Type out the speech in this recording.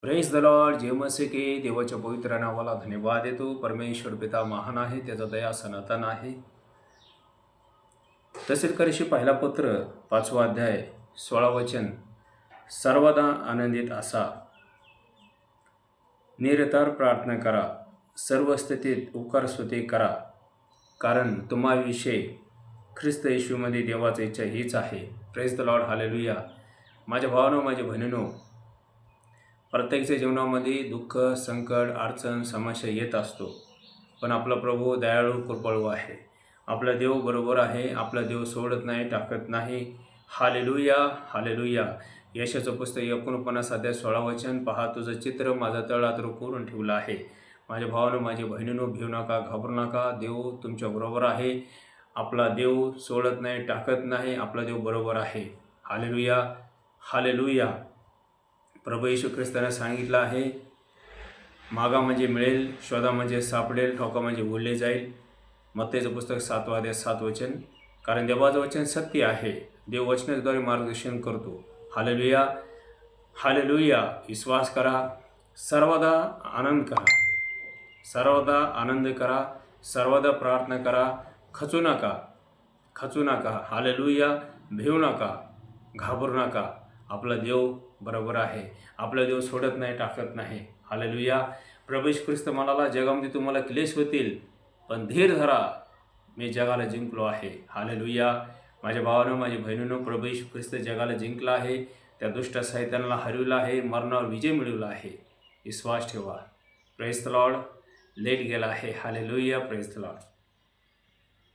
Praise the Lord. जे मसे की देवाच्या पवित्र नावाला धन्यवाद देतो. परमेश्वर पिता महान आहे, त्याचा दया सनातन आहे. तसेच पहिला पत्र 5वा अध्याय 16 वचन. सर्वदा आनंदित असा, निरंतर प्रार्थना करा, सर्व स्थितीत उपकार स्तुती करा, कारण तुम्हाविषयी ख्रिस्त येशूमध्ये देवाची इच्छा हीच आहे. Praise the Lord. हालेलुया. माझ्या भावांनो, माझ्या बहिणींनो, प्रत्येकाच्या जीवनामध्ये दुःख, संकट, अडचण, समस्या येत असतो. पण आपला प्रभू दयाळू, कृपाळू आहे. आपला देव बरोबर आहे. आपला देव सोडत नाही, टाकत नाही. Hallelujah, hallelujah. यशाचं पुस्तक 49 अध्याय 16 वचन. पहा, तुझं चित्र माझा तळहात कोरून ठेवलं आहे. माझ्या भावानं, माझ्या बहिणींनो, भिऊ नका, घाबरू नका. देव तुमच्या बरोबर आहे. आपला देव सोडत नाही, टाकत नाही. आपला देव बरोबर आहे. Hallelujah, hallelujah. प्रभू येशू ख्रिस्ताने सांगितलं आहे, मागा म्हणजे मिळेल, शोधा म्हणजे सापडेल, ठोका म्हणजे उघडले जाईल. मत्तेचं पुस्तक 7वा अध्याय 7 वचन. कारण देवाचं वचन सत्य आहे. देव वचनाद्वारे मार्गदर्शन करतो. Hallelujah, hallelujah. विश्वास करा, सर्वदा आनंद करा, सर्वदा आनंद करा, सर्वदा प्रार्थना करा. खचू नका, खचू नका. हालेलुया. भिऊ नका, घाबरू नका. आपला देव बरोबर आहे. आपला देव सोडत नाही, टाकत नाही. हालेलुया. प्रभू येशू ख्रिस्त म्हणाला, जगामध्ये तुम्हाला क्लेश होतील, पण धीर धरा, मी जगाला जिंकलो आहे. हालेलुया. माझ्या भावानं, माझ्या बहिणीनं, प्रभू येशू ख्रिस्त जगाला जिंकला आहे. त्या दुष्ट सैतानाला हरविला आहे, मरणावर विजय मिळवला आहे. विश्वास ठेवा. Praise the Lord. लेट गेला आहे. हालेलुया. Praise the Lord.